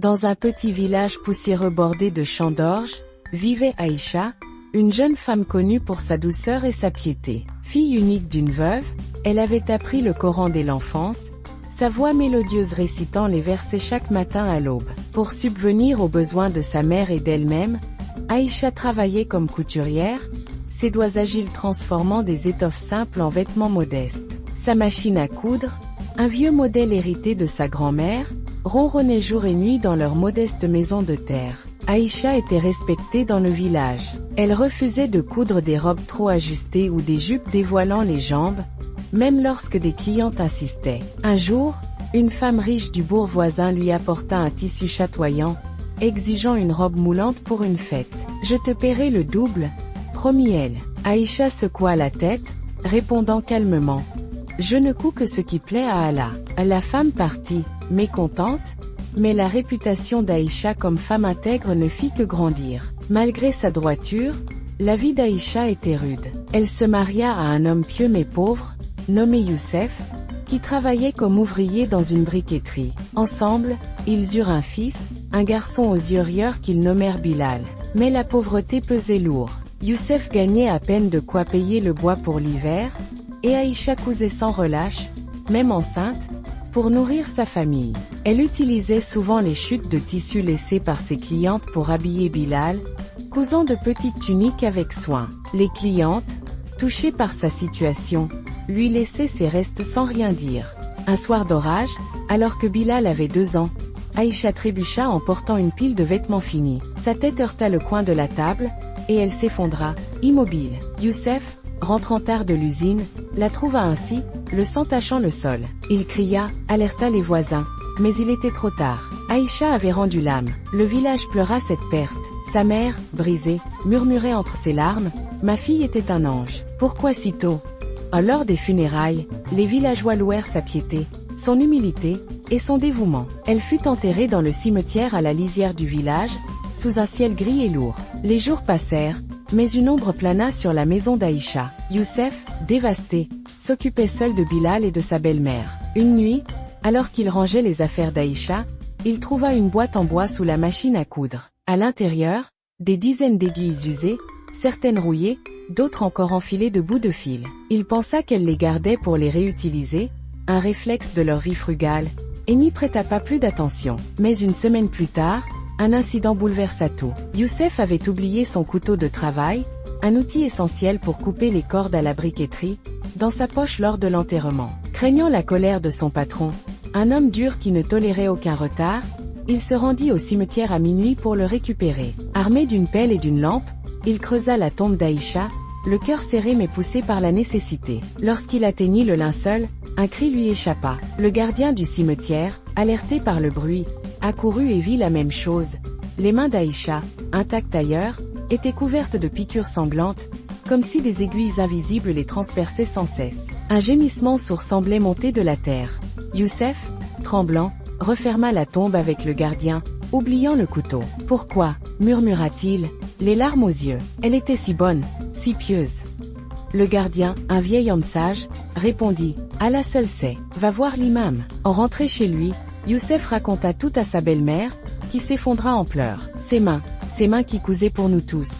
Dans un petit village poussiéreux bordé de champs d'orge, vivait Aïcha, une jeune femme connue pour sa douceur et sa piété. Fille unique d'une veuve, elle avait appris le Coran dès l'enfance, sa voix mélodieuse récitant les versets chaque matin à l'aube. Pour subvenir aux besoins de sa mère et d'elle-même, Aïcha travaillait comme couturière, ses doigts agiles transformant des étoffes simples en vêtements modestes. Sa machine à coudre, un vieux modèle hérité de sa grand-mère, ronronnait jour et nuit dans leur modeste maison de terre. Aïcha était respectée dans le village. Elle refusait de coudre des robes trop ajustées ou des jupes dévoilant les jambes, même lorsque des clientes insistaient. Un jour, une femme riche du bourg voisin lui apporta un tissu chatoyant, exigeant une robe moulante pour une fête. « Je te paierai le double », promit-elle. Aïcha secoua la tête, répondant calmement. « Je ne couds que ce qui plaît à Allah ». La femme partit, mécontente, mais la réputation d'Aïcha comme femme intègre ne fit que grandir. Malgré sa droiture, la vie d'Aïcha était rude. Elle se maria à un homme pieux mais pauvre, nommé Youssef, qui travaillait comme ouvrier dans une briqueterie. Ensemble, ils eurent un fils, un garçon aux yeux rieurs qu'ils nommèrent Bilal. Mais la pauvreté pesait lourd. Youssef gagnait à peine de quoi payer le bois pour l'hiver, et Aïcha cousait sans relâche, même enceinte, pour nourrir sa famille. Elle utilisait souvent les chutes de tissu laissées par ses clientes pour habiller Bilal, cousant de petites tuniques avec soin. Les clientes, touchées par sa situation, lui laissaient ses restes sans rien dire. Un soir d'orage, alors que Bilal avait 2 ans, Aïcha trébucha en portant une pile de vêtements finis. Sa tête heurta le coin de la table, et elle s'effondra, immobile. Youssef, rentrant tard de l'usine, la trouva ainsi, le sang tachant le sol. Il cria, alerta les voisins, mais il était trop tard. Aïcha avait rendu l'âme. Le village pleura cette perte. Sa mère, brisée, murmurait entre ses larmes, « Ma fille était un ange. Pourquoi si tôt ?» Lors des funérailles, les villageois louèrent sa piété, son humilité, et son dévouement. Elle fut enterrée dans le cimetière à la lisière du village, sous un ciel gris et lourd. Les jours passèrent, mais une ombre plana sur la maison d'Aïcha. Youssef, dévasté, s'occupait seul de Bilal et de sa belle-mère. Une nuit, alors qu'il rangeait les affaires d'Aïcha, il trouva une boîte en bois sous la machine à coudre. À l'intérieur, des dizaines d'aiguilles usées, certaines rouillées, d'autres encore enfilées de bouts de fil. Il pensa qu'elle les gardait pour les réutiliser, un réflexe de leur vie frugale, et n'y prêta pas plus d'attention. Mais une semaine plus tard, un incident bouleversa tout. Youssef avait oublié son couteau de travail, un outil essentiel pour couper les cordes à la briqueterie, dans sa poche lors de l'enterrement. Craignant la colère de son patron, un homme dur qui ne tolérait aucun retard, il se rendit au cimetière à minuit pour le récupérer. Armé d'une pelle et d'une lampe, il creusa la tombe d'Aïcha, le cœur serré mais poussé par la nécessité. Lorsqu'il atteignit le linceul, un cri lui échappa. Le gardien du cimetière, alerté par le bruit, accourut et vit la même chose. Les mains d'Aïcha, intactes ailleurs, étaient couvertes de piqûres sanglantes, comme si des aiguilles invisibles les transperçaient sans cesse. Un gémissement sourd semblait monter de la terre. Youssef, tremblant, referma la tombe avec le gardien, oubliant le couteau. « Pourquoi ?» murmura-t-il, les larmes aux yeux. Elle était si bonne, si pieuse. Le gardien, un vieil homme sage, répondit « Allah seul sait, va voir l'imam ». En rentré chez lui, Youssef raconta tout à sa belle-mère, qui s'effondra en pleurs. Ses mains qui cousaient pour nous tous.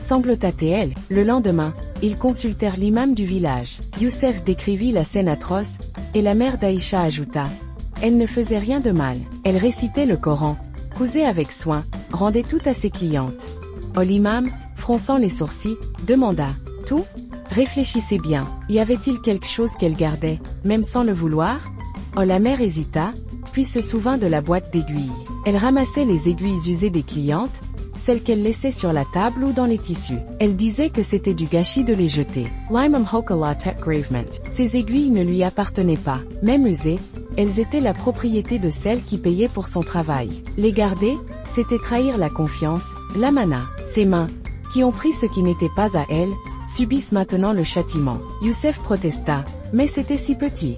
Sanglota-t-elle. Le lendemain, ils consultèrent l'imam du village. Youssef décrivit la scène atroce, et la mère d'Aïcha ajouta « Elle ne faisait rien de mal. Elle récitait le Coran, cousait avec soin, rendait tout à ses clientes. » L'imam, fronçant les sourcils, demanda « Tout ? Réfléchissez bien, y avait-il quelque chose qu'elle gardait, même sans le vouloir ?» La mère hésita, puis se souvint de la boîte d'aiguilles. Elle ramassait les aiguilles usées des clientes, celles qu'elle laissait sur la table ou dans les tissus. Elle disait que c'était du gâchis de les jeter. Ces aiguilles ne lui appartenaient pas. Même usées, elles étaient la propriété de celle qui payait pour son travail. Les garder, c'était trahir la confiance, l'amana. Ses mains, qui ont pris ce qui n'était pas à elles, subissent maintenant le châtiment. Youssef protesta, mais c'était si petit.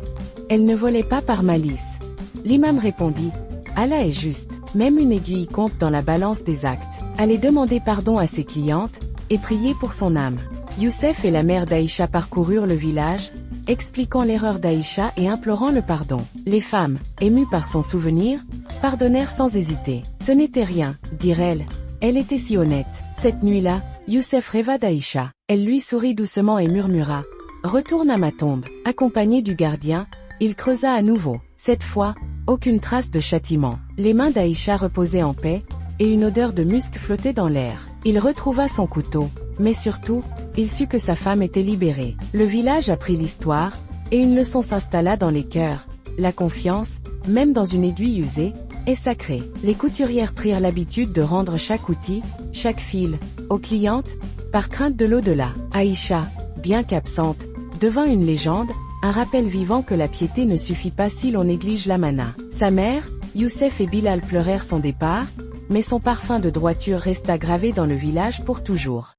Elle ne volait pas par malice. L'imam répondit, Allah est juste, même une aiguille compte dans la balance des actes. Allez demander pardon à ses clientes, et prier pour son âme. Youssef et la mère d'Aïcha parcoururent le village, expliquant l'erreur d'Aïcha et implorant le pardon. Les femmes, émues par son souvenir, pardonnèrent sans hésiter. Ce n'était rien, dirent-elles. Elle était si honnête. Cette nuit-là, Youssef rêva d'Aïcha. Elle lui sourit doucement et murmura: « Retourne à ma tombe. » Accompagné du gardien, il creusa à nouveau. Cette fois, aucune trace de châtiment. Les mains d'Aïcha reposaient en paix, et une odeur de musc flottait dans l'air. Il retrouva son couteau, mais surtout, il sut que sa femme était libérée. Le village apprit l'histoire, et une leçon s'installa dans les cœurs. La confiance, même dans une aiguille usée, est sacrée. Les couturières prirent l'habitude de rendre chaque outil, chaque fil, aux clientes, par crainte de l'au-delà. Aïcha, bien qu'absente, devint une légende, un rappel vivant que la piété ne suffit pas si l'on néglige l'amana. Sa mère, Youssef et Bilal pleurèrent son départ, mais son parfum de droiture resta gravé dans le village pour toujours.